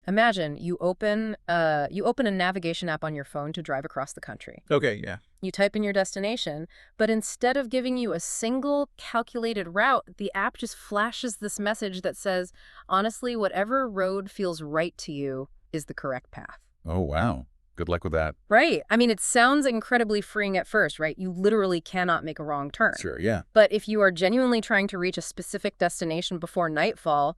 Imagine you open a navigation app on your phone to drive across the country. Okay, yeah. You type in your destination, but instead of giving you a single calculated route, the app just flashes this message that says, honestly, whatever road feels right to you is the correct path. Oh, wow. Good luck with that. Right. I mean, it sounds incredibly freeing at first, right? You literally cannot make a wrong turn. Sure, yeah. But if you are genuinely trying to reach a specific destination before nightfall,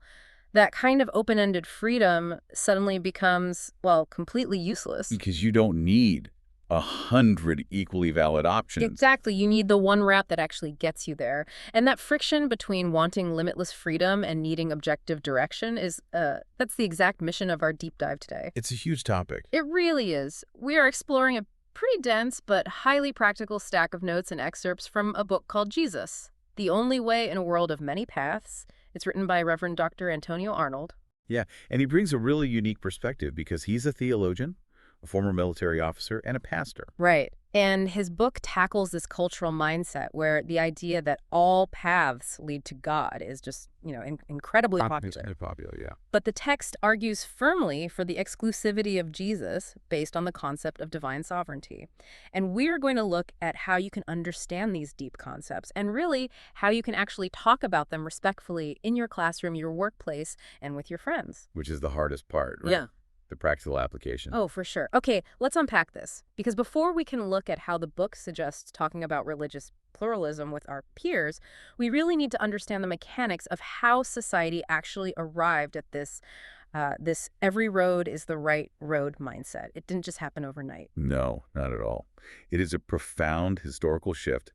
that kind of open-ended freedom suddenly becomes, well, completely useless. Because you don't need 100 equally valid options. Exactly. You need the one route that actually gets you there. And that friction between wanting limitless freedom and needing objective direction that's the exact mission of our deep dive today. It's a huge topic. It really is. We are exploring a pretty dense but highly practical stack of notes and excerpts from a book called Jesus, The Only Way in a World of Many Paths. It's written by Reverend Dr. Antonio Arnold. Yeah, and he brings a really unique perspective because he's a theologian, a former military officer, and a pastor. Right. And his book tackles this cultural mindset where the idea that all paths lead to God is just, incredibly popular. It's popular, yeah. But the text argues firmly for the exclusivity of Jesus based on the concept of divine sovereignty. And we're going to look at how you can understand these deep concepts and really how you can actually talk about them respectfully in your classroom, your workplace, and with your friends. Which is the hardest part, right? Yeah. The practical application. Oh, for sure. Okay, let's unpack this. Because before we can look at how the book suggests talking about religious pluralism with our peers, we really need to understand the mechanics of how society actually arrived at this every road is the right road mindset. It didn't just happen overnight. No, not at all. It is a profound historical shift,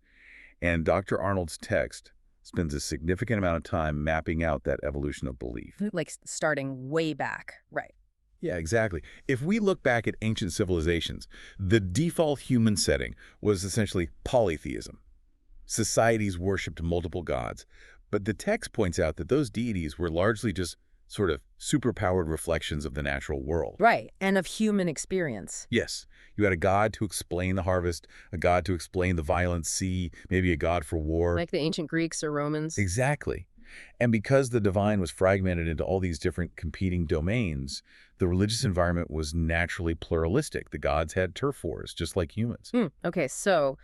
and Dr. Arnold's text spends a significant amount of time mapping out that evolution of belief. Like starting way back, right? Yeah, exactly. If we look back at ancient civilizations, the default human setting was essentially polytheism. Societies worshipped multiple gods, but the text points out that those deities were largely just sort of superpowered reflections of the natural world. Right, and of human experience. Yes, you had a god to explain the harvest, a god to explain the violent sea, maybe a god for war. Like the ancient Greeks or Romans. Exactly. And because the divine was fragmented into all these different competing domains, the religious environment was naturally pluralistic. The gods had turf wars, just like humans. Okay, so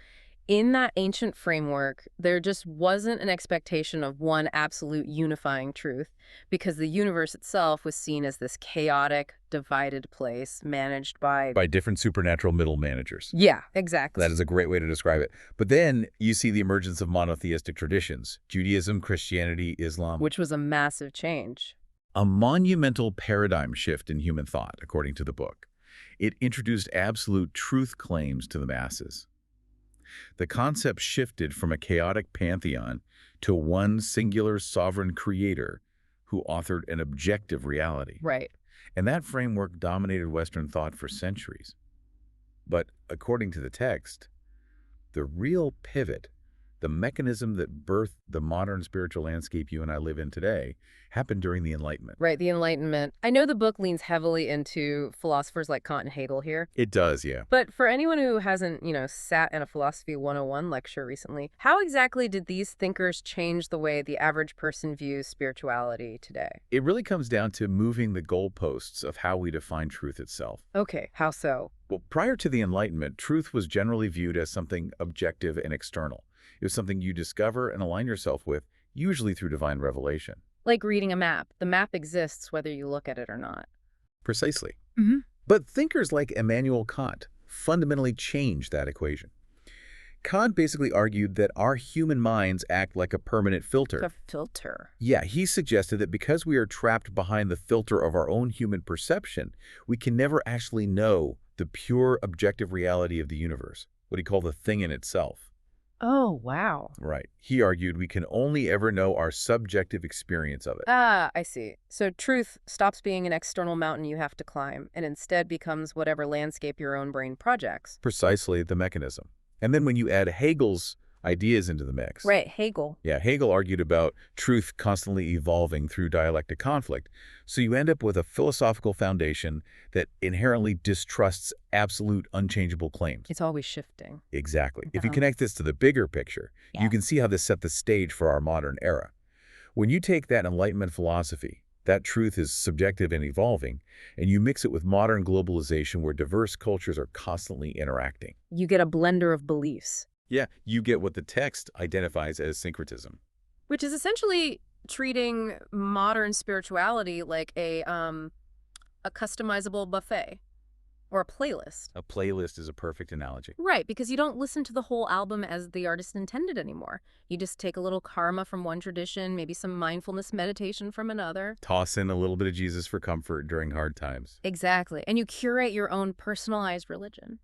in that ancient framework, there just wasn't an expectation of one absolute unifying truth because the universe itself was seen as this chaotic, divided place managed by different supernatural middle managers. Yeah, exactly. That is a great way to describe it. But then you see the emergence of monotheistic traditions, Judaism, Christianity, Islam. Which was a massive change. A monumental paradigm shift in human thought, according to the book. It introduced absolute truth claims to the masses. The concept shifted from a chaotic pantheon to one singular sovereign creator who authored an objective reality. Right. And that framework dominated Western thought for centuries. But according to the text, the real pivot, the mechanism that birthed the modern spiritual landscape you and I live in today, happened during the Enlightenment. Right, the Enlightenment. I know the book leans heavily into philosophers like Kant and Hegel here. It does, yeah. But for anyone who hasn't, sat in a Philosophy 101 lecture recently, how exactly did these thinkers change the way the average person views spirituality today? It really comes down to moving the goalposts of how we define truth itself. Okay, how so? Well, prior to the Enlightenment, truth was generally viewed as something objective and external. It was something you discover and align yourself with, usually through divine revelation. Like reading a map. The map exists whether you look at it or not. Precisely. Mm-hmm. But thinkers like Immanuel Kant fundamentally changed that equation. Kant basically argued that our human minds act like a permanent filter. A filter? Yeah, he suggested that because we are trapped behind the filter of our own human perception, we can never actually know the pure objective reality of the universe, what he called the thing in itself. Oh, wow. Right. He argued we can only ever know our subjective experience of it. Ah, I see. So truth stops being an external mountain you have to climb and instead becomes whatever landscape your own brain projects. Precisely the mechanism. And then when you add Hegel's ideas into the mix. Right, Hegel. Yeah, Hegel argued about truth constantly evolving through dialectic conflict. So you end up with a philosophical foundation that inherently distrusts absolute unchangeable claims. It's always shifting. Exactly. If you connect this to the bigger picture, you can see how this set the stage for our modern era. When you take that Enlightenment philosophy, That truth is subjective and evolving, and you mix it with modern globalization where diverse cultures are constantly interacting. You get a blender of beliefs, Yeah, you get what the text identifies as syncretism. which is essentially treating modern spirituality like a customizable buffet or a playlist. A playlist is a perfect analogy. Right, because you don't listen to the whole album as the artist intended anymore. You just take a little karma from one tradition, maybe some mindfulness meditation from another. Toss in a little bit of Jesus for comfort during hard times. Exactly. And you curate your own personalized religion.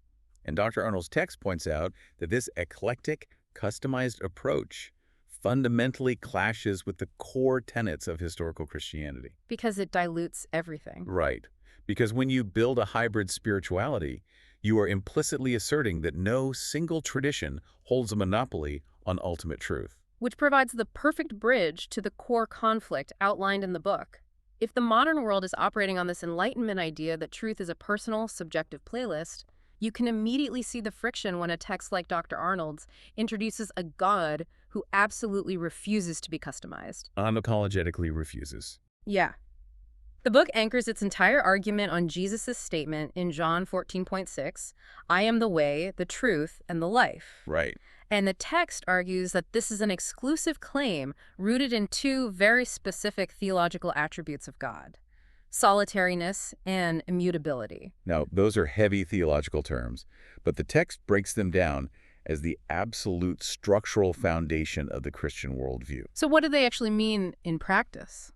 And Dr. Arnold's text points out that this eclectic, customized approach fundamentally clashes with the core tenets of historical Christianity. Because it dilutes everything. Right. Because when you build a hybrid spirituality, you are implicitly asserting that no single tradition holds a monopoly on ultimate truth. Which provides the perfect bridge to the core conflict outlined in the book. If the modern world is operating on this Enlightenment idea that truth is a personal, subjective playlist, you can immediately see the friction when a text like Dr. Arnold's introduces a God who absolutely refuses to be customized. Unapologetically refuses. Yeah. The book anchors its entire argument on Jesus' statement in John 14.6, I am the way, the truth, and the life. Right. And the text argues that this is an exclusive claim rooted in two very specific theological attributes of God: solitariness and immutability. Now, those are heavy theological terms, but the text breaks them down as the absolute structural foundation of the Christian worldview. So what do they actually mean in practice?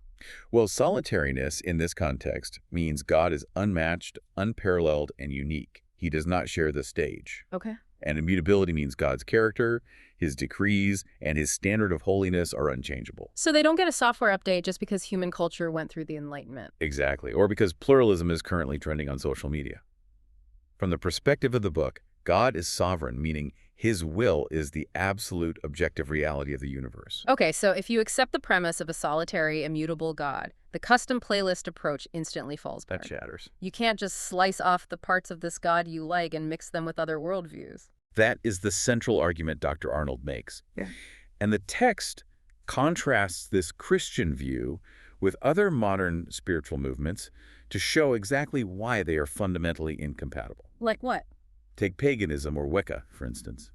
Well, solitariness in this context means God is unmatched, unparalleled, and unique. He does not share the stage. Okay. And immutability means God's character, his decrees, and his standard of holiness are unchangeable. So they don't get a software update just because human culture went through the Enlightenment. Exactly, or because pluralism is currently trending on social media. From the perspective of the book, God is sovereign, meaning his will is the absolute objective reality of the universe. Okay, so if you accept the premise of a solitary, immutable God, the custom playlist approach instantly falls apart. That shatters. You can't just slice off the parts of this God you like and mix them with other worldviews. That is the central argument Dr. Arnold makes. Yeah. And the text contrasts this Christian view with other modern spiritual movements to show exactly why they are fundamentally incompatible. Like what? Take paganism or Wicca, for instance.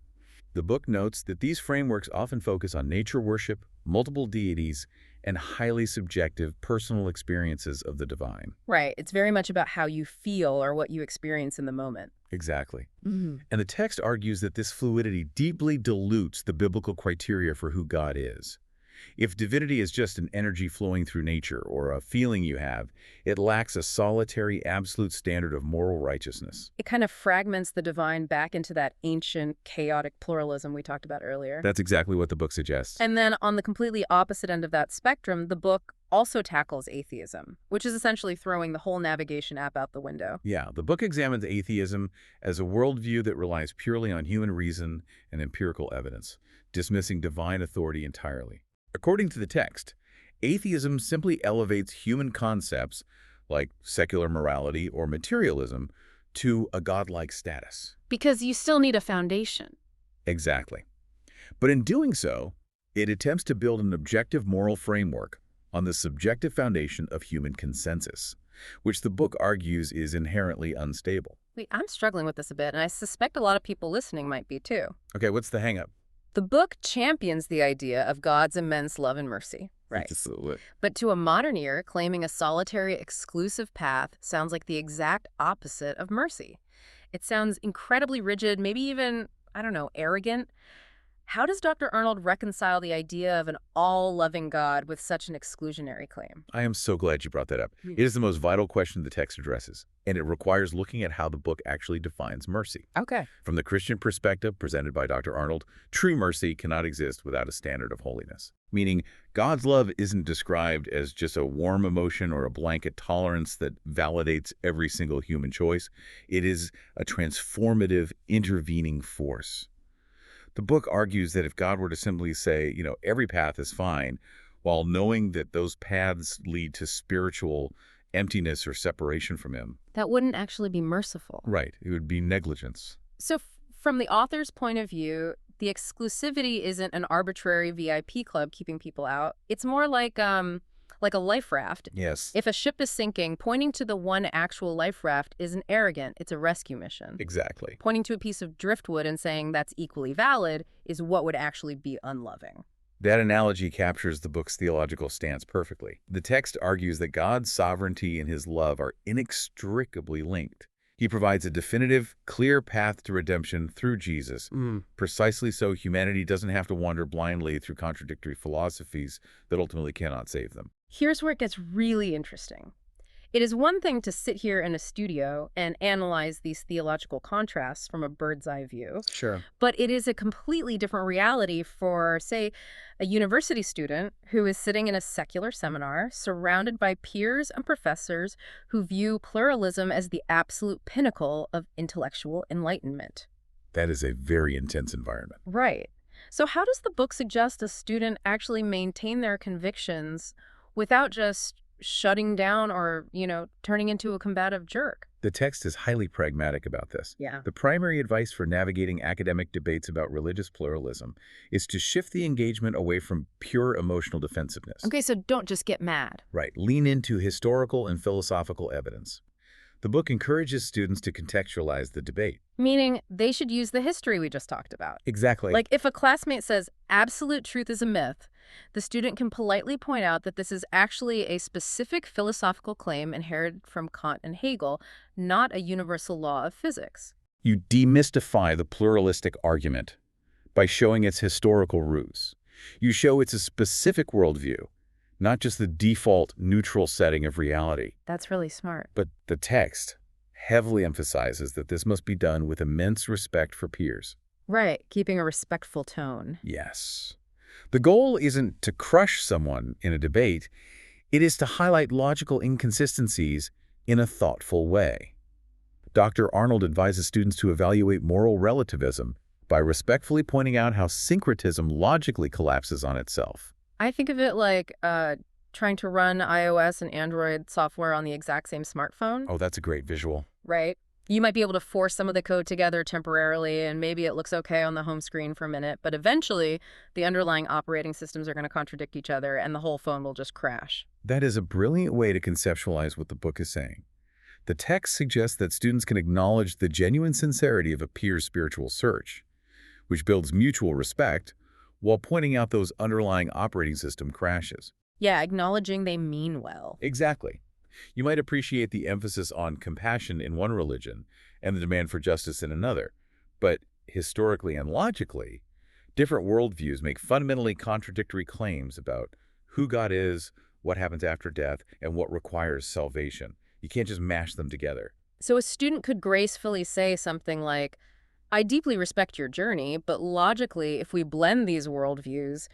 The book notes that these frameworks often focus on nature worship, multiple deities, and highly subjective personal experiences of the divine. Right. It's very much about how you feel or what you experience in the moment. Exactly. Mm-hmm. And the text argues that this fluidity deeply dilutes the biblical criteria for who God is. If divinity is just an energy flowing through nature or a feeling you have, it lacks a solitary, absolute standard of moral righteousness. It kind of fragments the divine back into that ancient, chaotic pluralism we talked about earlier. That's exactly what the book suggests. And then on the completely opposite end of that spectrum, the book also tackles atheism, which is essentially throwing the whole navigation app out the window. Yeah, the book examines atheism as a worldview that relies purely on human reason and empirical evidence, dismissing divine authority entirely. According to the text, atheism simply elevates human concepts like secular morality or materialism to a godlike status. Because you still need a foundation. Exactly. But in doing so, it attempts to build an objective moral framework on the subjective foundation of human consensus, which the book argues is inherently unstable. Wait, I'm struggling with this a bit, and I suspect a lot of people listening might be too. Okay, what's the hang-up? The book champions the idea of God's immense love and mercy. Right. Absolutely. But to a modern ear, claiming a solitary, exclusive path sounds like the exact opposite of mercy. It sounds incredibly rigid, maybe even, I don't know, arrogant. How does Dr. Arnold reconcile the idea of an all-loving God with such an exclusionary claim? I am so glad you brought that up. It is the most vital question the text addresses, and it requires looking at how the book actually defines mercy. Okay. From the Christian perspective presented by Dr. Arnold, true mercy cannot exist without a standard of holiness. Meaning, God's love isn't described as just a warm emotion or a blanket tolerance that validates every single human choice. It is a transformative, intervening force. The book argues that if God were to simply say, every path is fine, while knowing that those paths lead to spiritual emptiness or separation from him. That wouldn't actually be merciful. Right. It would be negligence. So from the author's point of view, the exclusivity isn't an arbitrary VIP club keeping people out. It's more like like a life raft. Yes, If a ship is sinking, pointing to the one actual life raft isn't arrogant, it's a rescue mission. exactly. Pointing to a piece of driftwood and saying that's equally valid is what would actually be unloving. That analogy captures the book's theological stance perfectly. The text argues that God's sovereignty and his love are inextricably linked. He provides a definitive, clear path to redemption through Jesus. Precisely so, humanity doesn't have to wander blindly through contradictory philosophies that ultimately cannot save them. Here's where it gets really interesting. It is one thing to sit here in a studio and analyze these theological contrasts from a bird's eye view, Sure. but it is a completely different reality for, say, a university student who is sitting in a secular seminar surrounded by peers and professors who view pluralism as the absolute pinnacle of intellectual enlightenment. That is a very intense environment. Right. So how does the book suggest a student actually maintain their convictions without just shutting down or, turning into a combative jerk? The text is highly pragmatic about this. Yeah. The primary advice for navigating academic debates about religious pluralism is to shift the engagement away from pure emotional defensiveness. Okay, so don't just get mad. Right. Lean into historical and philosophical evidence. The book encourages students to contextualize the debate. Meaning they should use the history we just talked about. Exactly. Like if a classmate says absolute truth is a myth, the student can politely point out that this is actually a specific philosophical claim inherited from Kant and Hegel, not a universal law of physics. You demystify the pluralistic argument by showing its historical roots. You show it's a specific worldview, not just the default neutral setting of reality. That's really smart. But the text heavily emphasizes that this must be done with immense respect for peers. Right, keeping a respectful tone. Yes. The goal isn't to crush someone in a debate. It is to highlight logical inconsistencies in a thoughtful way. Dr. Arnold advises students to evaluate moral relativism by respectfully pointing out how syncretism logically collapses on itself. I think of it like trying to run iOS and Android software on the exact same smartphone. Oh, that's a great visual. Right? You might be able to force some of the code together temporarily, and maybe it looks okay on the home screen for a minute, but eventually the underlying operating systems are going to contradict each other, and the whole phone will just crash. That is a brilliant way to conceptualize what the book is saying. The text suggests that students can acknowledge the genuine sincerity of a peer's spiritual search, which builds mutual respect, while pointing out those underlying operating system crashes. Yeah, acknowledging they mean well. Exactly. You might appreciate the emphasis on compassion in one religion and the demand for justice in another, but historically and logically, different worldviews make fundamentally contradictory claims about who God is, what happens after death, and what requires salvation. You can't just mash them together. So a student could gracefully say something like, I deeply respect your journey, but logically, if we blend these worldviews,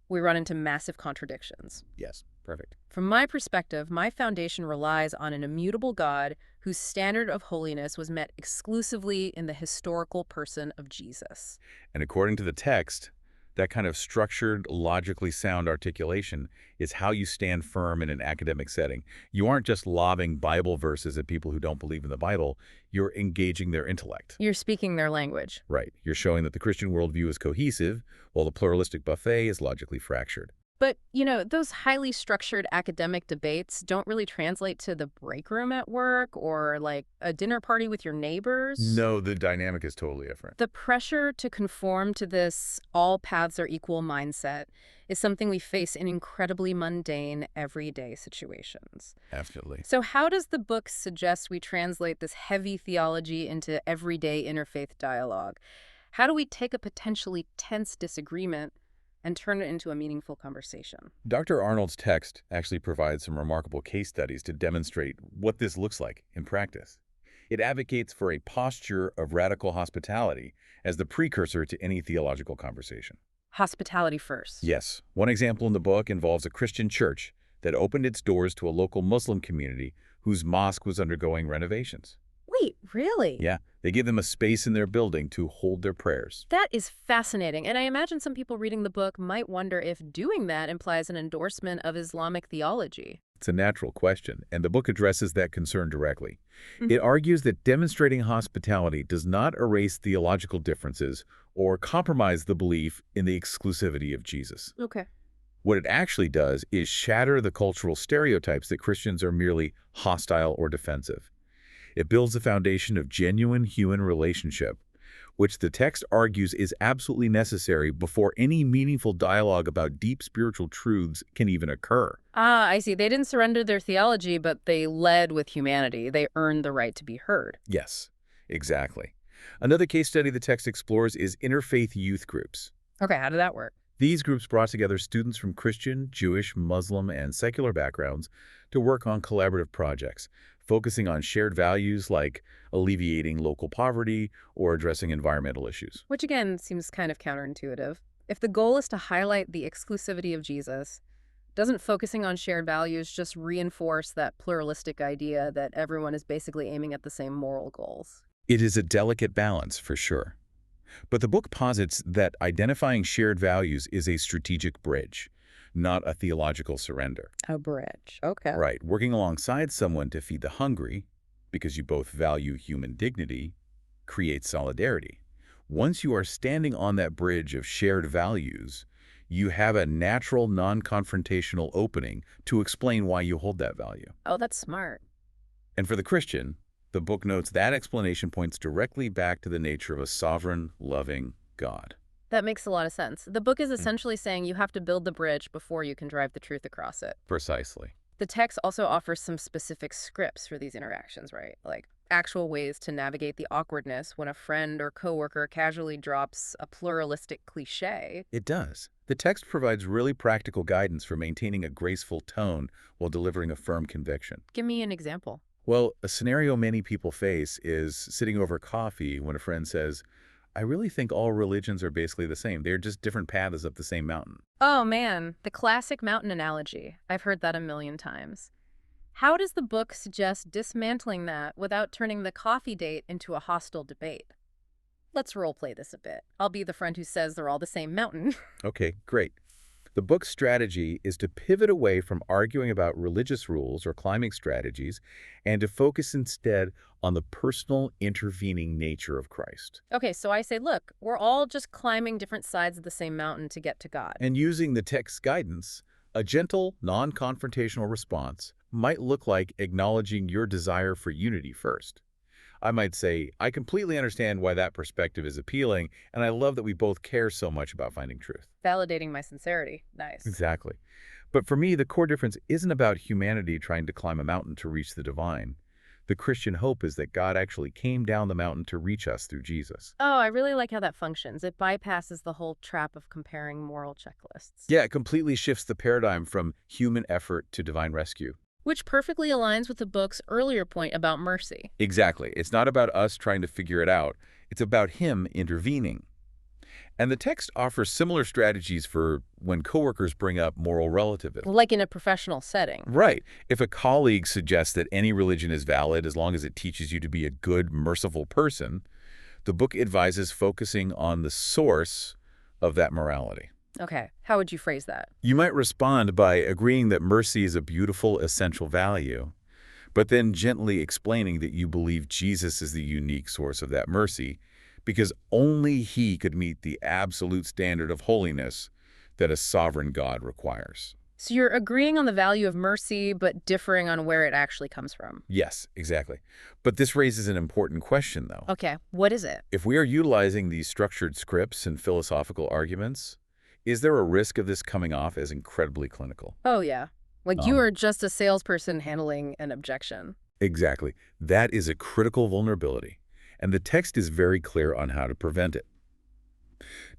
we run into massive contradictions. Yes, perfect. From my perspective, my foundation relies on an immutable God whose standard of holiness was met exclusively in the historical person of Jesus. And according to the text, that kind of structured, logically sound articulation is how you stand firm in an academic setting. You aren't just lobbing Bible verses at people who don't believe in the Bible. You're engaging their intellect. You're speaking their language. Right. You're showing that the Christian worldview is cohesive, while the pluralistic buffet is logically fractured. But, those highly structured academic debates don't really translate to the break room at work or, like, a dinner party with your neighbors. No, the dynamic is totally different. The pressure to conform to this all paths are equal mindset is something we face in incredibly mundane, everyday situations. Absolutely. So how does the book suggest we translate this heavy theology into everyday interfaith dialogue? How do we take a potentially tense disagreement and turn it into a meaningful conversation? Dr. Arnold's text actually provides some remarkable case studies to demonstrate what this looks like in practice. It advocates for a posture of radical hospitality as the precursor to any theological conversation. Hospitality first. Yes. One example in the book involves a Christian church that opened its doors to a local Muslim community whose mosque was undergoing renovations. Wait, really? Yeah, they give them a space in their building to hold their prayers. That is fascinating. And I imagine some people reading the book might wonder if doing that implies an endorsement of Islamic theology. It's a natural question, and the book addresses that concern directly. It argues that demonstrating hospitality does not erase theological differences or compromise the belief in the exclusivity of Jesus. Okay. What it actually does is shatter the cultural stereotypes that Christians are merely hostile or defensive. It builds the foundation of genuine human relationship, which the text argues is absolutely necessary before any meaningful dialogue about deep spiritual truths can even occur. Ah, I see. They didn't surrender their theology, but they led with humanity. They earned the right to be heard. Yes, exactly. Another case study the text explores is interfaith youth groups. Okay, how did that work? These groups brought together students from Christian, Jewish, Muslim, and secular backgrounds to work on collaborative projects, focusing on shared values like alleviating local poverty or addressing environmental issues. Which again seems kind of counterintuitive. If the goal is to highlight the exclusivity of Jesus, doesn't focusing on shared values just reinforce that pluralistic idea that everyone is basically aiming at the same moral goals? It is a delicate balance, for sure. But the book posits that identifying shared values is a strategic bridge, not a theological surrender. A bridge. Okay. Right, working alongside someone to feed the hungry, because you both value human dignity, creates solidarity. Once you are standing on that bridge of shared values, you have a natural, non-confrontational opening to explain why you hold that value. Oh, that's smart. And for the Christian, the book notes that explanation points directly back to the nature of a sovereign, loving God. That makes a lot of sense. The book is essentially saying you have to build the bridge before you can drive the truth across it. Precisely. The text also offers some specific scripts for these interactions, right? Like actual ways to navigate the awkwardness when a friend or coworker casually drops a pluralistic cliche. It does. The text provides really practical guidance for maintaining a graceful tone while delivering a firm conviction. Give me an example. Well, a scenario many people face is sitting over coffee when a friend says, I really think all religions are basically the same. They're just different paths up the same mountain. Oh man, the classic mountain analogy. I've heard that a million times. How does the book suggest dismantling that without turning the coffee date into a hostile debate? Let's roleplay this a bit. I'll be the friend who says they're all the same mountain. Okay, great. The book's strategy is to pivot away from arguing about religious rules or climbing strategies and to focus instead on the personal intervening nature of Christ. Okay, so I say, look, we're all just climbing different sides of the same mountain to get to God. And using the text's guidance, a gentle, non-confrontational response might look like acknowledging your desire for unity first. I might say, I completely understand why that perspective is appealing, and I love that we both care so much about finding truth. Validating my sincerity. Nice. Exactly. But for me, the core difference isn't about humanity trying to climb a mountain to reach the divine. The Christian hope is that God actually came down the mountain to reach us through Jesus. Oh, I really like how that functions. It bypasses the whole trap of comparing moral checklists. Yeah, it completely shifts the paradigm from human effort to divine rescue. Which perfectly aligns with the book's earlier point about mercy. Exactly. It's not about us trying to figure it out. It's about him intervening. And the text offers similar strategies for when coworkers bring up moral relativism. Like in a professional setting. Right. If a colleague suggests that any religion is valid as long as it teaches you to be a good, merciful person, the book advises focusing on the source of that morality. Okay, how would you phrase that? You might respond by agreeing that mercy is a beautiful, essential value, but then gently explaining that you believe Jesus is the unique source of that mercy, because only he could meet the absolute standard of holiness that a sovereign God requires. So you're agreeing on the value of mercy, but differing on where it actually comes from. Yes, exactly. But this raises an important question, though. Okay, what is it? If we are utilizing these structured scripts and philosophical arguments, is there a risk of this coming off as incredibly clinical? Oh, yeah. Like you are just a salesperson handling an objection. Exactly. That is a critical vulnerability, and the text is very clear on how to prevent it.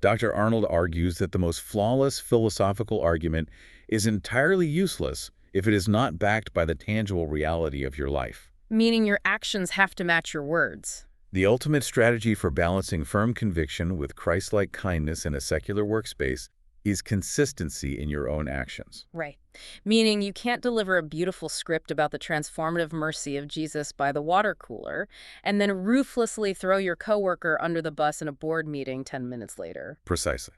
Dr. Arnold argues that the most flawless philosophical argument is entirely useless if it is not backed by the tangible reality of your life. Meaning your actions have to match your words. The ultimate strategy for balancing firm conviction with Christ-like kindness in a secular workspace is consistency in your own actions. Right. Meaning you can't deliver a beautiful script about the transformative mercy of Jesus by the water cooler and then ruthlessly throw your coworker under the bus in a board meeting 10 minutes later. Precisely.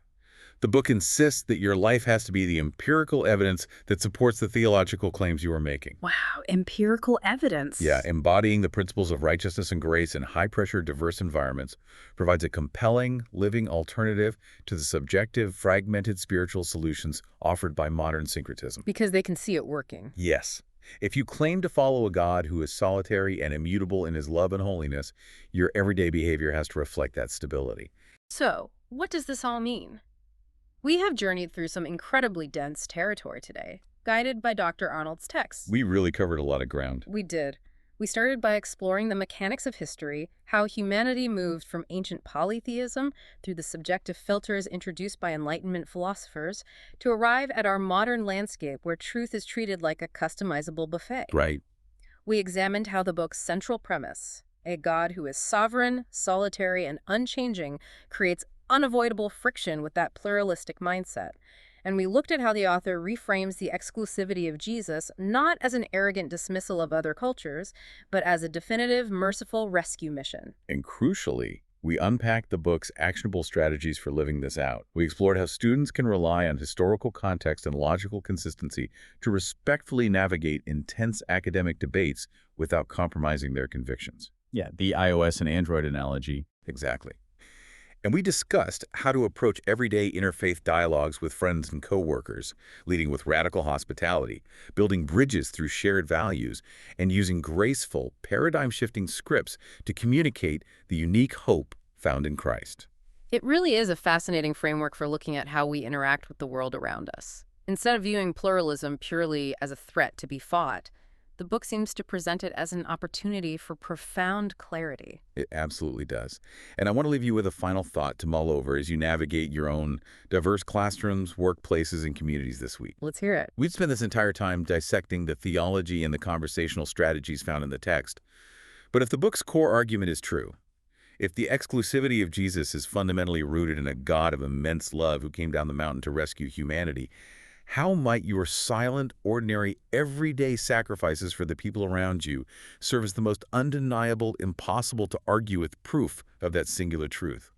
The book insists that your life has to be the empirical evidence that supports the theological claims you are making. Wow, empirical Yeah, evidence. embodying the principles of righteousness and grace in high-pressure, diverse environments provides a compelling, living alternative to the subjective, fragmented spiritual solutions offered by modern syncretism. Because they can see it working. Yes. If you claim to follow a God who is solitary and immutable in his love and holiness, your everyday behavior has to reflect that stability. So, what does this all mean? We have journeyed through some incredibly dense territory today, guided by Dr. Arnold's texts. We really covered a lot of ground. We did. We started by exploring the mechanics of history, how humanity moved from ancient polytheism through the subjective filters introduced by Enlightenment philosophers to arrive at our modern landscape where truth is treated like a customizable buffet. Right. We examined how the book's central premise, a God who is sovereign, solitary, and unchanging, creates unavoidable friction with that pluralistic mindset. And we looked at how the author reframes the exclusivity of Jesus not as an arrogant dismissal of other cultures, but as a definitive, merciful rescue mission. And crucially, we unpacked the book's actionable strategies for living this out. We explored how students can rely on historical context and logical consistency to respectfully navigate intense academic debates without compromising their convictions. Yeah, the iOS and Android analogy. Exactly. And we discussed how to approach everyday interfaith dialogues with friends and coworkers, leading with radical hospitality, building bridges through shared values, and using graceful, paradigm-shifting scripts to communicate the unique hope found in Christ. It really is a fascinating framework for looking at how we interact with the world around us. Instead of viewing pluralism purely as a threat to be fought, the book seems to present it as an opportunity for profound clarity. It absolutely does. And I want to leave you with a final thought to mull over as you navigate your own diverse classrooms, workplaces, and communities this week. Let's hear it. We'd spent this entire time dissecting the theology and the conversational strategies found in the text. But if the book's core argument is true, if the exclusivity of Jesus is fundamentally rooted in a God of immense love who came down the mountain to rescue humanity, how might your silent, ordinary, everyday sacrifices for the people around you serve as the most undeniable, impossible to argue with proof of that singular truth?